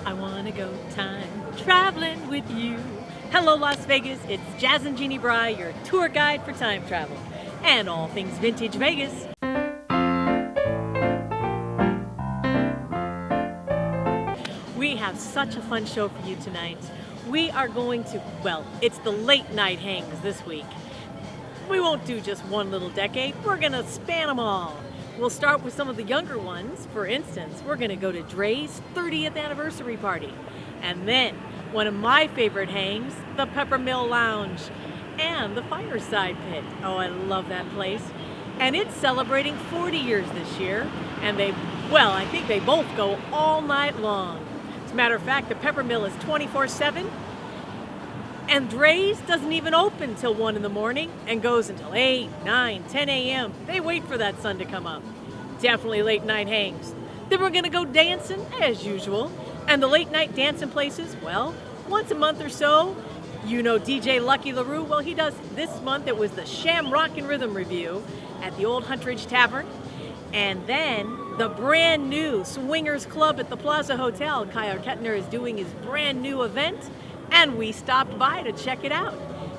I wanna go time traveling with you. Hello, Las Vegas. It's Jazzin Jeanne Brei, your tour guide for time travel and all things vintage Vegas. We have such a fun show for you tonight. We are going to, well, it's the late night hangs this week. We won't do just one little decade. We're gonna span them all. We'll start with some of the younger ones. For instance, we're gonna go to Drai's 30th anniversary party. And then, one of my favorite hangs, the Peppermill Lounge and the Fireside Pit. Oh, I love that place. And it's celebrating 40 years this year. And I think they both go all night long. As a matter of fact, the Peppermill is 24/7. And Drai's doesn't even open till 1 in the morning and goes until 8, 9, 10 a.m. They wait for that sun to come up. Definitely late night hangs. Then we're gonna go dancing as usual. And the late night dancing places, well, once a month or so, you know DJ Lucky LaRue, well, he does, this month it was the Sham Rock and Rhythm Review at the Old Huntridge Tavern. And then the brand new Swingers Club at the Plaza Hotel. Kyle Kettner is doing his brand new event. And we stopped by to check it out.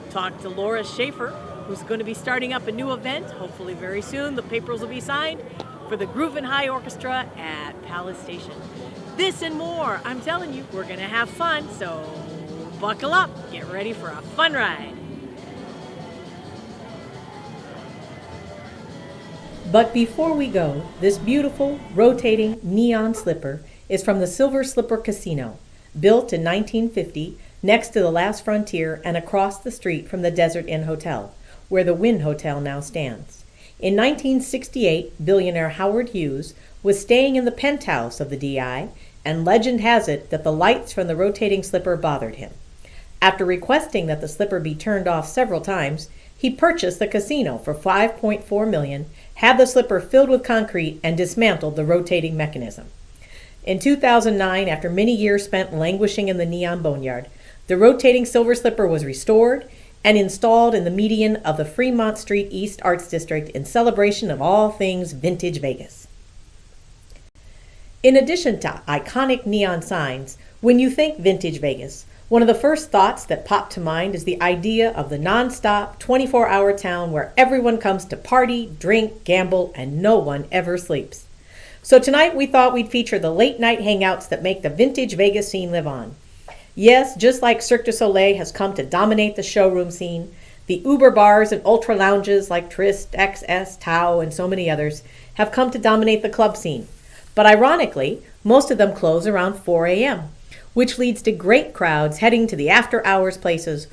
Talked to Laura Shaffer, who's going to be starting up a new event, hopefully very soon. The papers will be signed for the Groovin' High Orchestra at Palace Station. This and more, I'm telling you, we're going to have fun, so buckle up. Get ready for a fun ride. But before we go, this beautiful, rotating neon slipper is from the Silver Slipper Casino, built in 1950, next to the Last Frontier and across the street from the Desert Inn Hotel, where the Wynn Hotel now stands. In 1968, billionaire Howard Hughes was staying in the penthouse of the DI, and legend has it that the lights from the rotating slipper bothered him. After requesting that the slipper be turned off several times, he purchased the casino for $5.4 million, had the slipper filled with concrete, and dismantled the rotating mechanism. In 2009, after many years spent languishing in the neon boneyard, the rotating silver slipper was restored and installed in the median of the Fremont Street East Arts District in celebration of all things vintage Vegas. In addition to iconic neon signs, when you think vintage Vegas, one of the first thoughts that pop to mind is the idea of the non-stop, 24-hour town where everyone comes to party, drink, gamble, and no one ever sleeps. So tonight we thought we'd feature the late night hangouts that make the vintage Vegas scene live on. Yes, just like Cirque du Soleil has come to dominate the showroom scene, the Uber bars and ultra lounges like Trist, XS, Tao, and so many others have come to dominate the club scene. But ironically, most of them close around 4 a.m., which leads to great crowds heading to the after-hours places.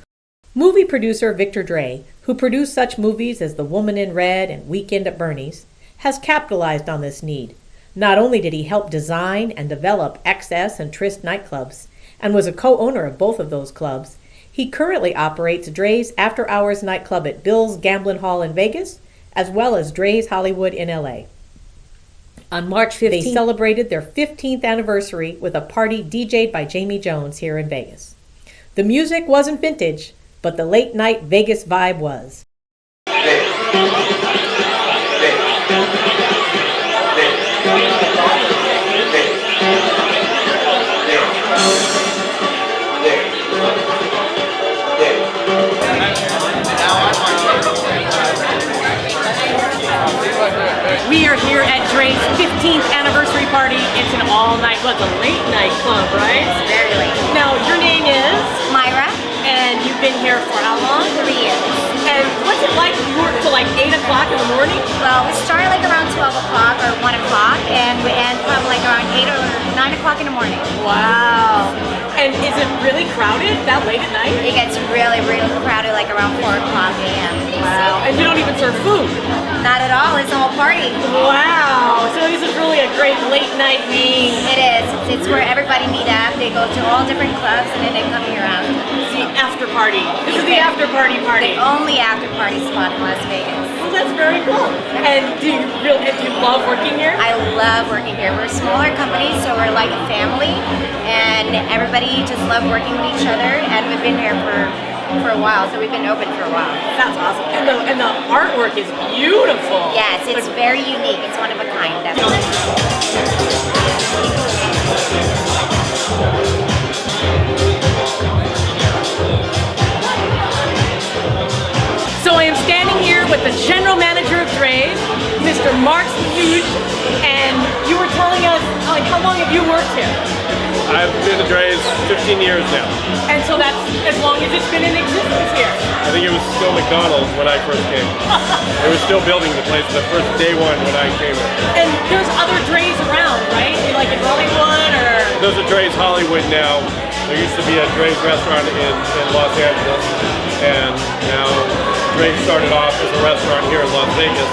Movie producer Victor Drai, who produced such movies as The Woman in Red and Weekend at Bernie's, has capitalized on this need. Not only did he help design and develop XS and Trist nightclubs, and was a co-owner of both of those clubs, he currently operates Drai's after-hours nightclub at Bill's Gamblin Hall in Vegas, as well as Drai's Hollywood in LA. On March 15th, they celebrated their 15th anniversary with a party DJ'd by Jamie Jones here in Vegas. The music wasn't vintage, but the late-night Vegas vibe was. We are here at Drai's 15th anniversary party. It's an all-night, well, it's a late-night club, right? It's very late. Now, your name is? Myra. And you've been here for how long? 3 years. And what's it like? You work till like 8 o'clock in the morning? Well, we start like around 12 o'clock or 1 o'clock, and we end probably like around 8 or 9 o'clock in the morning. Wow. And is it really crowded that late at night? It gets really, really crowded like around 4 o'clock a.m. Wow. And you don't even serve food? Not at all. It's a whole party. Wow. So this is really a great late night hang. It is. It's where everybody meet up. They go to all different clubs, and then they come here around. It's the after party. This is the after party party. The only after party spot in Las Vegas. Well, that's very cool. And do you love working here? I love working here. We're a smaller company, so we're like a family, and everybody just love working with each other. And we've been here for a while, so we've been open for a while. That's awesome. And the artwork is beautiful. Yes, it's very unique. It's one of a kind, definitely. the general manager of Drai, Mr. Mark Huge, and you were telling us, like, how long have you worked here? I've been at Drai 15 years now. And so that's as long as it's been in existence here. I think it was still McDonald's when I first came. They were still building the place the first day one when I came in. And there's other Drais around, right? Like in Hollywood or... There's a Drai's Hollywood now. There used to be a Drai's restaurant in Los Angeles. And now Drai started off as a restaurant here in Las Vegas.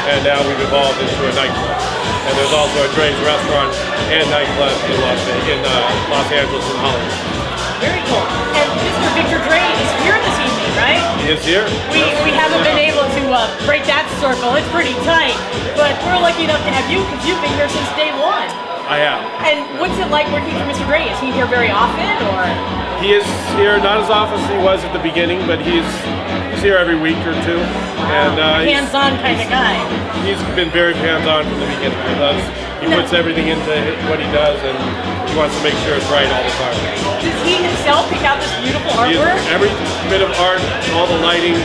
And now we've evolved into a nightclub. And there's also a Drai's restaurant and nightclub in Los Angeles and Hollywood. Very cool. And Mr. Victor Drai is here this evening, right? He is here. We haven't been able to break that circle. It's pretty tight. But we're lucky enough to have you because you've been here since day one. I have. And what's it like working for Mr. Drai? Is he here very often, or? He is here not as often as he was at the beginning, but he's here every week or two. Wow. And hands-on kind of guy. He's been very hands-on from the beginning with us. He puts everything into what he does, and he wants to make sure it's right all the time. Does he himself pick out this beautiful artwork? Every bit of art, all the lighting,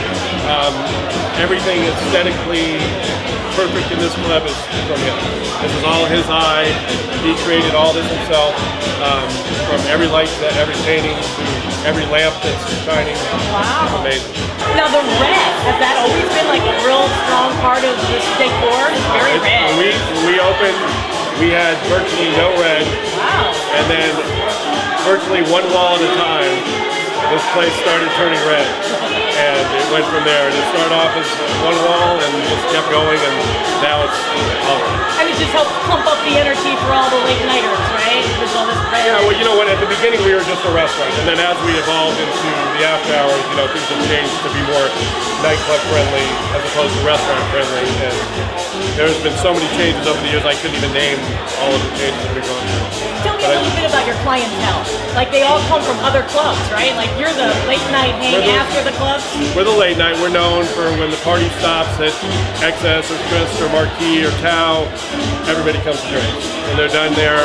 everything aesthetically perfect in this club is from him. This is all his eye. He created all this himself, from every light to every painting to every lamp that's shining. Wow. It's amazing. Now the red, has that always been like a real strong part of this decor? It's very red. When we opened, we had virtually no red. Wow. And then virtually one wall at a time, this place started turning red. And it went from there. And it started off as one wall and just kept going, and now it's all red. And it just helps pump up the energy for all the late nighters, right? There's all this red. Yeah, well, you know what? At the beginning, we were just a restaurant. And then as we evolved into the after hours, things have changed to be more nightclub friendly as opposed to restaurant friendly. And there's been so many changes over the years, I couldn't even name all of the changes that we've gone through. Tell me a little bit about your clientele. Like, they all come from other clubs, right? Like, you're the late night hang after the clubs? We're the late night. We're known for when the party stops at Excess or Twist or Marquee or Tao, everybody comes to drink. When they're done there,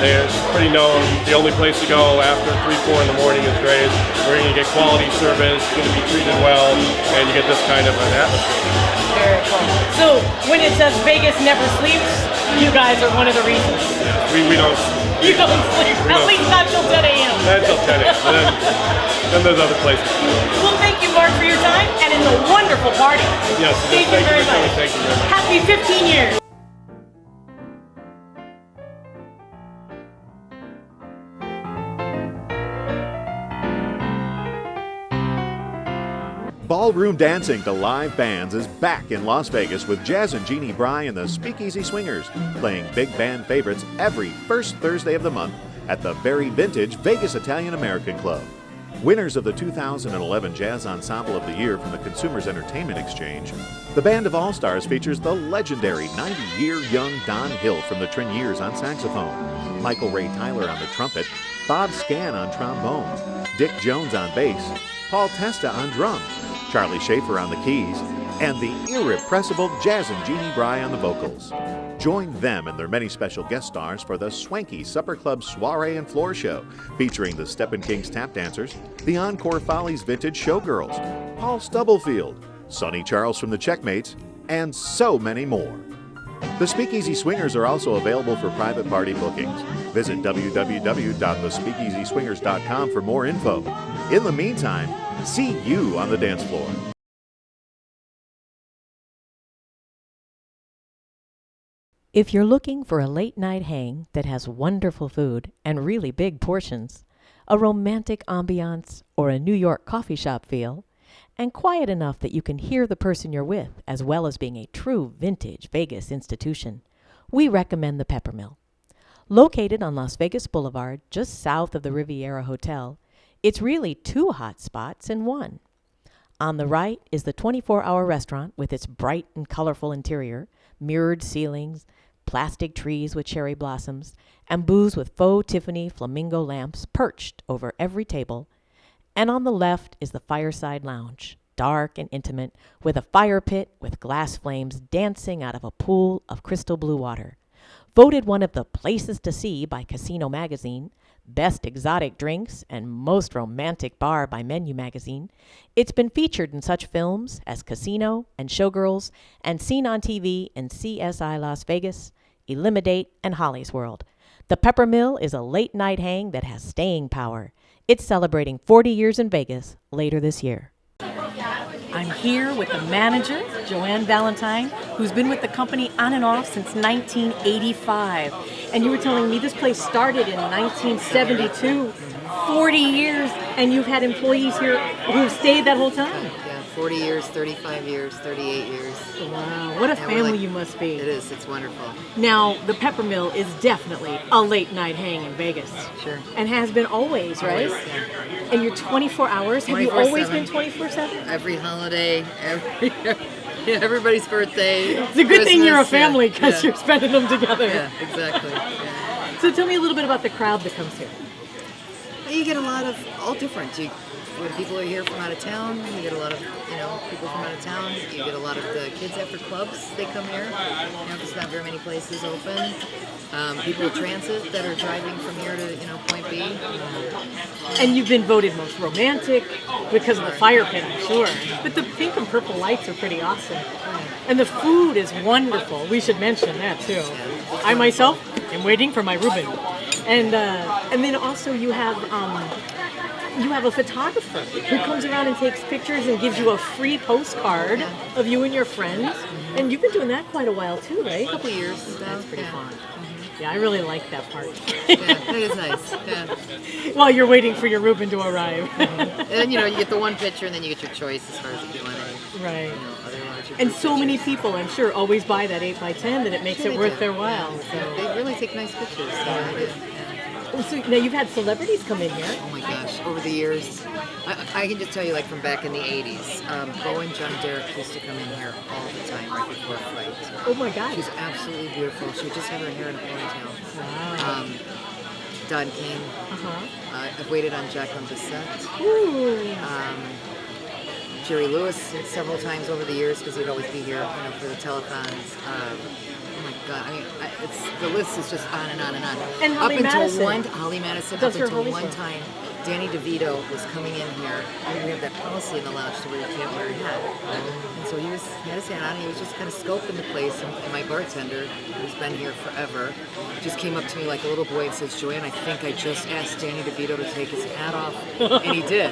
it's pretty known. The only place to go after 3, 4 in the morning is Drai's. We're going to get quality service, you're going to be treated well, and you get this kind of an atmosphere. Very cool. So, when it says Vegas never sleeps, you guys are one of the reasons. We don't. You don't sleep. At least not till 10 a.m. Not till 10 a.m. Then there's other places. Well, thank you, Mark, for your time, and it's a wonderful party. Yes, thank you very much. Thank you very much. Happy 15 years. Ballroom dancing to live bands is back in Las Vegas with Jazzin Jeanne Brei and the Speakeasy Swingers, playing big band favorites every first Thursday of the month at the very vintage Vegas Italian American Club. Winners of the 2011 Jazz Ensemble of the Year from the Consumers Entertainment Exchange, the Band of All-Stars features the legendary 90-year young Don Hill from the Treniers on saxophone, Michael Ray Tyler on the trumpet, Bob Scan on trombone, Dick Jones on bass, Paul Testa on drums, Charlie Schaefer on the keys, and the irrepressible Jazzin Jeanne Brei on the vocals. Join them and their many special guest stars for the swanky Supper Club Soiree and Floor Show, featuring the Steppin' Kings Tap Dancers, the Encore Follies Vintage Showgirls, Paul Stubblefield, Sonny Charles from the Checkmates, and so many more. The Speakeasy Swingers are also available for private party bookings. Visit www.thespeakeasyswingers.com for more info. In the meantime, see you on the dance floor. If you're looking for a late night hang that has wonderful food and really big portions, a romantic ambiance, or a New York coffee shop feel, and quiet enough that you can hear the person you're with, as well as being a true vintage Vegas institution, we recommend the Peppermill. Located on Las Vegas Boulevard, just south of the Riviera Hotel, it's really 2 hot spots in one. On the right is the 24-hour restaurant with its bright and colorful interior, mirrored ceilings, plastic trees with cherry blossoms, and booths with faux Tiffany flamingo lamps perched over every table. And on the left is the Fireside Lounge, dark and intimate, with a fire pit with glass flames dancing out of a pool of crystal blue water. Voted one of the places to see by Casino Magazine, Best Exotic Drinks, and Most Romantic Bar by Menu Magazine, it's been featured in such films as Casino and Showgirls and seen on TV in CSI Las Vegas, Eliminate, and Holly's World. The Peppermill is a late-night hang that has staying power. It's celebrating 40 years in Vegas later this year. I'm here with the manager, Joanne Valentine, who's been with the company on and off since 1985. And you were telling me this place started in 1972, 40 years, and you've had employees here who've stayed that whole time. Yeah, 40 years, 35 years, 38 years. Wow, what a family you must be. It is, it's wonderful. Now, the Peppermill is definitely a late night hang in Vegas. Sure. And has been always, right? Always, yeah. And you're 24 hours? Have you 24/7. always been 24/7? Every holiday, everybody's birthday. It's a good thing you're a Christmas, family because yeah. you're spending them together. Yeah, exactly. Yeah. So tell me a little bit about the crowd that comes here. You get a lot of, all different. When people are here from out of town, you get a lot of, people from out of town. You get a lot of the kids after clubs, they come here. There's not very many places open. People with transit that are driving from here to, point B. And you've been voted most romantic because of the fire pit, I'm sure. But the pink and purple lights are pretty awesome. And the food is wonderful. We should mention that too. I myself am waiting for my Reuben. And then also you have a photographer who comes around and takes pictures and gives you a free postcard of you and your friends. And you've been doing that quite a while too, right? A couple years. That's pretty fun. Yeah, I really like that part. Yeah, it is nice. Yeah. While you're waiting for your Reuben to arrive. And then, you get the one picture and then you get your choice as far as if you want any. Right. Other larger And group so many pictures. people, I'm sure, always buy that 8x10 that it makes it worth their while. Yeah, they really take nice pictures. Yeah, they do. So now you've had celebrities come in here. Oh my gosh, over the years, I can just tell you, like from back in the 80s, Goin, John Derek used to come in here all the time right before a fight. Oh my God. She's absolutely beautiful. She would just have her hair in a ponytail. Wow. Don King. I've waited on Jacqueline Bissett. Ooh. Jerry Lewis several times over the years because he'd always be here, for the telethons. Oh my God! I mean, the list is just on and on and on. And Holly Madison. Holly Madison. Does up her until Holly's one one. time, Danny DeVito was coming in here. And we have that policy in the lounge to where you can't wear a hat. And so he had his hat on. He was just kind of scoping the place. And my bartender, who's been here forever, just came up to me like a little boy and says, "Joanne, I think I just asked Danny DeVito to take his hat off," and he did.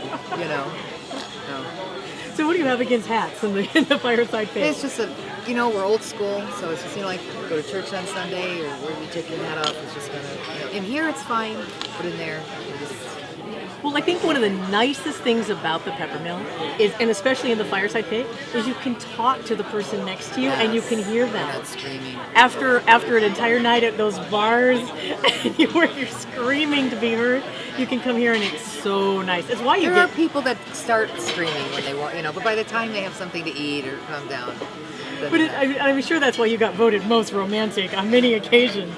So what do you have against hats in the fireside pit? It's just we're old school, so it's just, go to church on Sunday or where you take your hat off. It's just kind of, in here it's fine, but in there, Well, I think one of the nicest things about the Peppermill is, and especially in the fireside pit, is you can talk to the person next to you and you can hear them. You're not screaming. After an entire night at those bars where you're screaming to be heard, you can come here and it's so nice. It's why There are people that start screaming when they want, but by the time they have something to eat or calm down. I'm sure that's why you got voted most romantic on many occasions,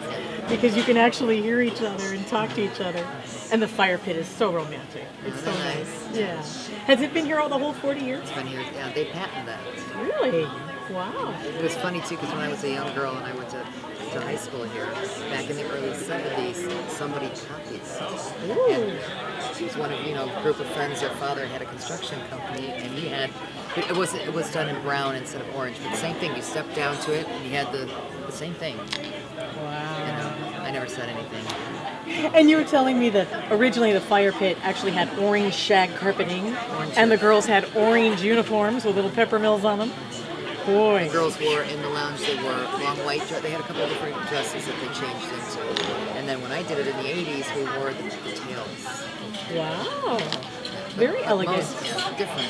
because you can actually hear each other and talk to each other. And the fire pit is so romantic. It's so nice. Yeah. Has it been here all the whole 40 years? It's been here, yeah, they patented that. Really? Wow. It was funny too, because when I was a young girl and I went to high school here, back in the early 70s, somebody copied it. Ooh. It was one of, a group of friends, their father had a construction company, and he had, it was done in brown instead of orange, but the same thing, you stepped down to it, and he had the same thing. Wow. I never said anything. And you were telling me that originally the fire pit actually had orange shag carpeting, and the girls had orange uniforms with little Peppermills on them. Boy. The girls wore, in the lounge, they wore long white dresses. They had a couple of different dresses that they changed into. And then when I did it in the 80s, we wore the tails. Wow. Very elegant. Different.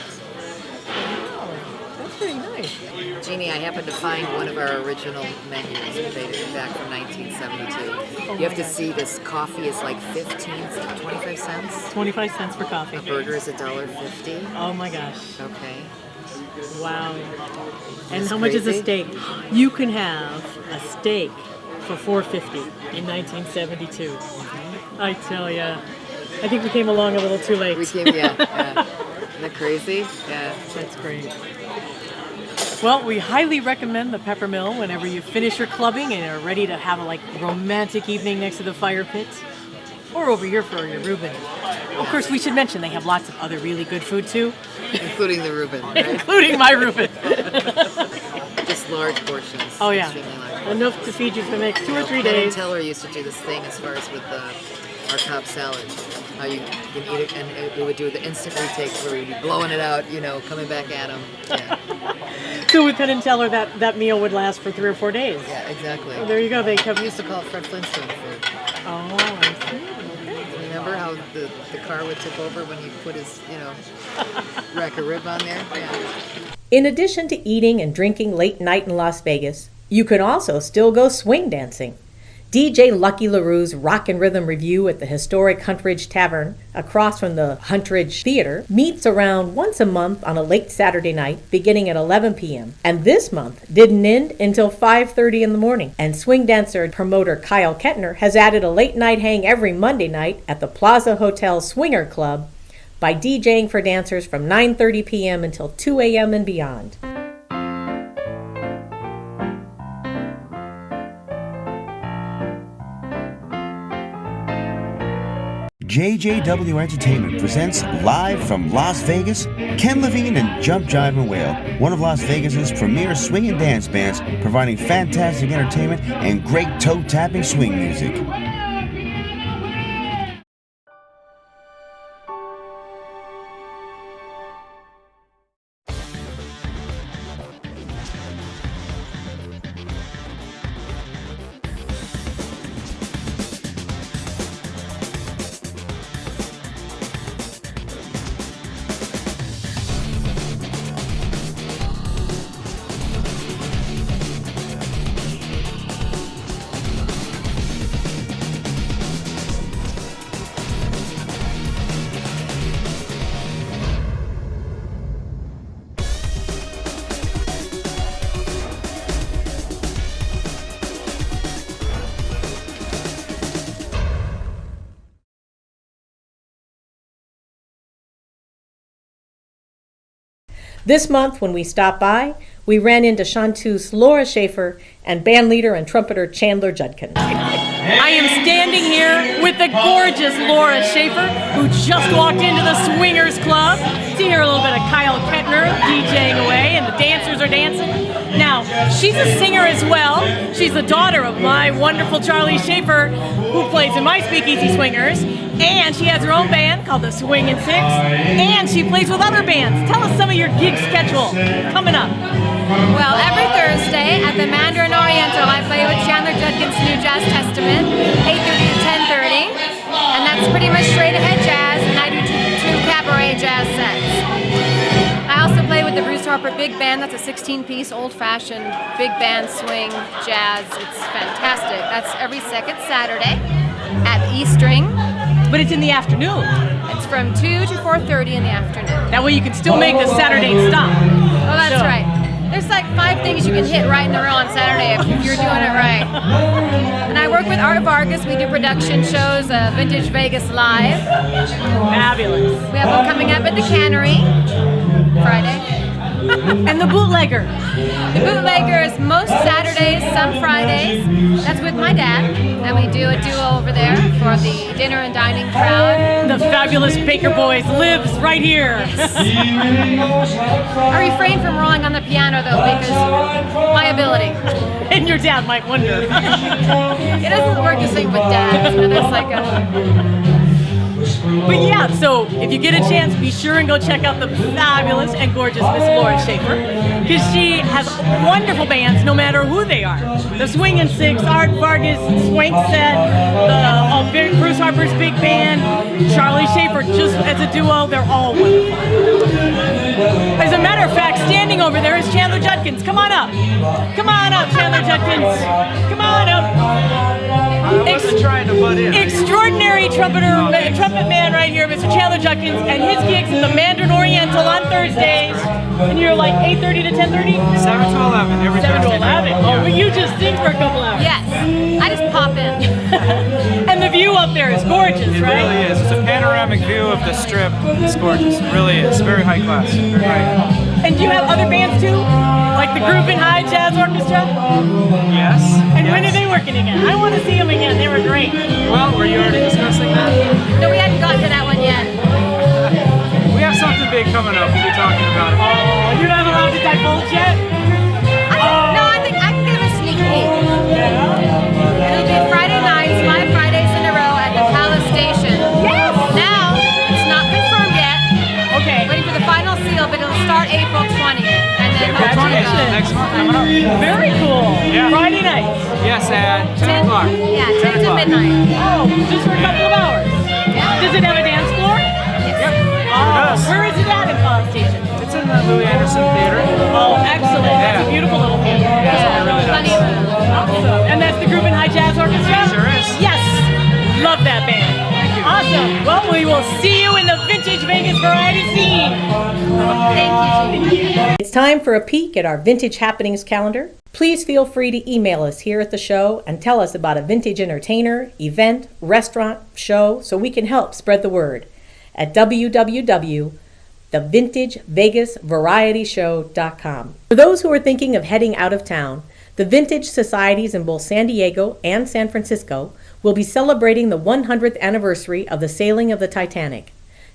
Wow. That's pretty nice. Jeannie, I happened to find one of our original menus. We made it back from 1972. You have to see this coffee is like 25 cents. 25 cents for coffee. A burger is $1.50. Oh my gosh. Okay. Wow. And That's how much is a crazy. steak? You can have a steak for $4.50 in 1972. I tell ya. I think we came along a little too late. We came, yeah. Isn't that crazy? Yeah. That's great. Well, we highly recommend the Peppermill whenever you finish your clubbing and are ready to have a romantic evening next to the fire pit. or over here for your Reuben. Of course, we should mention they have lots of other really good food too. Including the Reuben, right? Including my Reuben. Just large portions. Oh yeah, Extremely large. enough to feed you for the next 2 or 3 Penn and days. Teller used to do this thing as far as with our Cobb salad. How you can eat it, and it would do the instant retake where we'd be blowing it out, coming back at them. Yeah, So with Penn and Teller, that meal would last for 3 or 4 days. yeah, exactly. Well, there you go. They have We used to call it Fred Flintstone food. Oh, I see. Remember how the car would tip over when he put his, rack of rib on there? Yeah. In addition to eating and drinking late night in Las Vegas, you can also still go swing dancing. DJ Lucky LaRue's Rock and Rhythm Review at the historic Huntridge Tavern across from the Huntridge Theater meets around once a month on a late Saturday night beginning at 11 p.m. And this month didn't end until 5:30 in the morning. And swing dancer promoter Kyle Kettner has added a late night hang every Monday night at the Plaza Hotel Swinger Club by DJing for dancers from 9:30 p.m. until 2 a.m. and beyond. JJW Entertainment presents live from Las Vegas, Ken Levine and Jump Jive and Wail, one of Las Vegas's premier swing and dance bands, providing fantastic entertainment and great toe-tapping swing music. This month, when we stopped by, we ran into Chanteuse Laura Shaffer and bandleader and trumpeter Chandler Judkins. I am standing here with the gorgeous Laura Shaffer, who just walked into the Swingers Club to hear a little bit of Kyle Kettner DJing away, and the dancers are dancing. Now, she's a singer as well. She's the daughter of my wonderful Charlie Shaffer, who plays in my Speakeasy Swingers, and she has her own band called the Swingin' Six, and she plays with other bands. Tell us some of your gig schedule coming up. Well, every Thursday at the Mandarin Oriental, I play with Chandler Judkins' New Jazz Testament, 8:30 to 10:30, and that's pretty much straight ahead jazz, and I do two cabaret jazz sets. I also play with the Bruce Harper Big Band. That's a 16-piece, old-fashioned big band swing jazz. It's fantastic. That's every second Saturday at the E String. But it's in the afternoon. It's from 2 to 4:30 in the afternoon. That way you can still make the Saturday stop. Oh, that's So- right. There's like 5 things you can hit right in a row on Saturday if you're doing it right. And I work with Art Vargas. We do production shows, Vintage Vegas Live. Fabulous. We have one coming up at the Cannery Friday. And the bootlegger. The bootlegger is most Saturdays, some Fridays. That's with my dad. And we do a duo over there for the dinner and dining crowd. The fabulous Baker Boys lives right here. I refrain from rolling on the piano though because liability. And your dad might wonder. It doesn't work to sing with dad. So there's like a... But yeah, so if you get a chance, be sure and go check out the fabulous and gorgeous Miss Laura Shaffer, because she has wonderful bands no matter who they are. The Swingin' Six, Art Vargas Swing Set, the Bruce Harper's Big Band, Charlie Shaffer, just as a duo, they're all wonderful. As a matter of fact, standing over there is Chandler Judkins. Come on up. Come on up, Chandler Judkins. Come on up. Trying to butt in. Extraordinary trumpet man right here, Mr. Chandler Judkins, and his gigs at the Mandarin Oriental on Thursdays. And you're like 8:30 to 10:30? 7 to 11 every 7 to Thursday. 11. Oh, but you just sing for a couple hours. Yes, I just pop in. And the view up there is gorgeous, It right? really is. It's a panoramic view of the strip. It's gorgeous. It really is. Very high class. Very high. And do you have other bands too? Like the Groovin' High Jazz Orchestra? Yes. And yes. when are they working again? I want to see them again. They were great. Well, were you already discussing that? No, we hadn't gotten to that one yet. We have something big coming up. We'll be talking about it. Oh, you're not allowed to divulge yet? No, I think I can give a sneak peek. It'll be Friday nights, 5 Fridays in a row at the Palace Station. Yes! Now, it's not confirmed yet. Okay. Waiting for the final seal, but it'll start April 20th. And then April 20th, next month coming up. Very cool. Yeah. Friday nights. Yes, at 10 o'clock. Yeah, 10 to o'clock. midnight. Oh, just for a couple of hours. Yeah. Does it have a dance floor? Yes. does. Where is it at in Palace Station? It's in the Louis Anderson Theater. Oh, excellent. That's a Yeah. beautiful little theater. Yeah, it really does. Plenty of room. Awesome. And that's the Groovin' High Jazz Orchestra? Sure is. Yes. Love that band. Thank you. Awesome. Well, we will see you in the Vintage Vegas variety scene. Thank you, Jeannie. It's time for a peek at our Vintage Happenings calendar. Please feel free to email us here at the show and tell us about a vintage entertainer, event, restaurant, show, so we can help spread the word at www.thevintagevegasvarietyshow.com. For those who are thinking of heading out of town, the Vintage Societies in both San Diego and San Francisco will be celebrating the 100th anniversary of the sailing of the Titanic.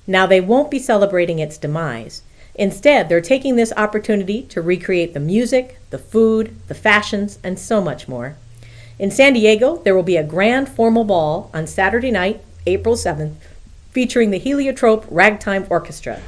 Now, they won't be celebrating its demise. Instead, they're taking this opportunity to recreate the music, the food, the fashions, and so much more. In San Diego, there will be a grand formal ball on Saturday night, April 7th, featuring the Heliotrope Ragtime Orchestra.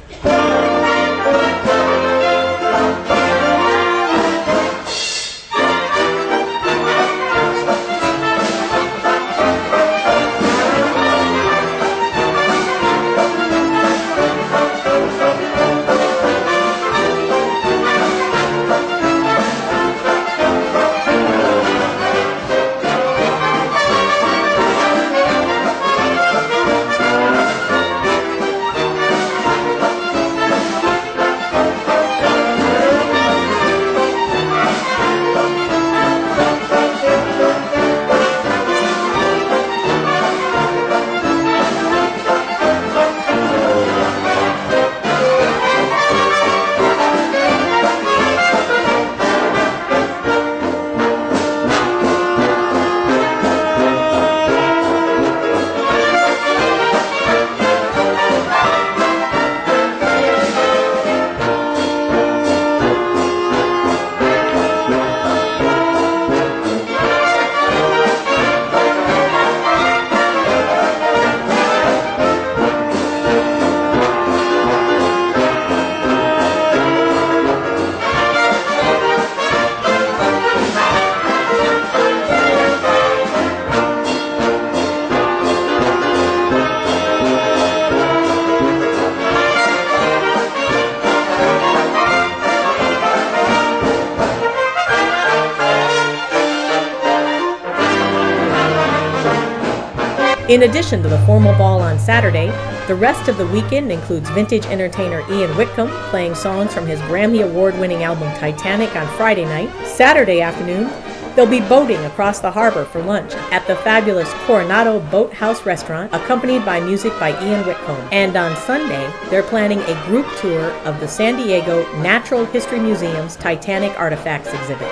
In addition to the formal ball on Saturday, the rest of the weekend includes vintage entertainer Ian Whitcomb playing songs from his Grammy Award-winning album Titanic on Friday night. Saturday afternoon, they'll be boating across the harbor for lunch at the fabulous Coronado Boathouse Restaurant, accompanied by music by Ian Whitcomb. And on Sunday, they're planning a group tour of the San Diego Natural History Museum's Titanic Artifacts exhibit.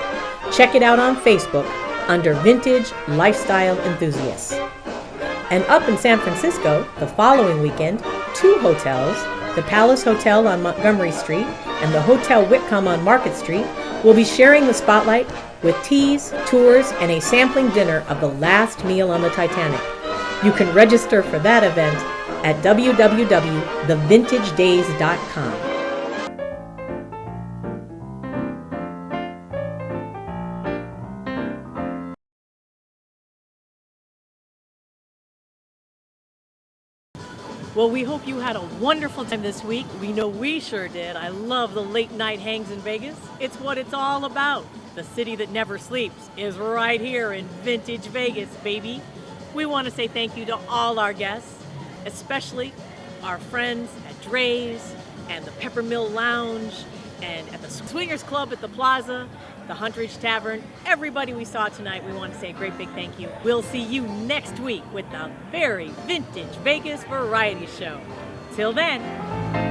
Check it out on Facebook under Vintage Lifestyle Enthusiasts. And up in San Francisco, the following weekend, two hotels, the Palace Hotel on Montgomery Street and the Hotel Whitcomb on Market Street, will be sharing the spotlight with teas, tours, and a sampling dinner of the last meal on the Titanic. You can register for that event at www.thevintagedays.com. Well, we hope you had a wonderful time this week. We know we sure did. I love the late night hangs in Vegas. It's what it's all about. The city that never sleeps is right here in Vintage Vegas, baby. We want to say thank you to all our guests, especially our friends at Drai's and the Peppermill Lounge and at the Swingers Club at the Plaza, the Huntridge Tavern. Everybody we saw tonight, we want to say a great big thank you. We'll see you next week with the very Vintage Vegas Variety Show. Till then.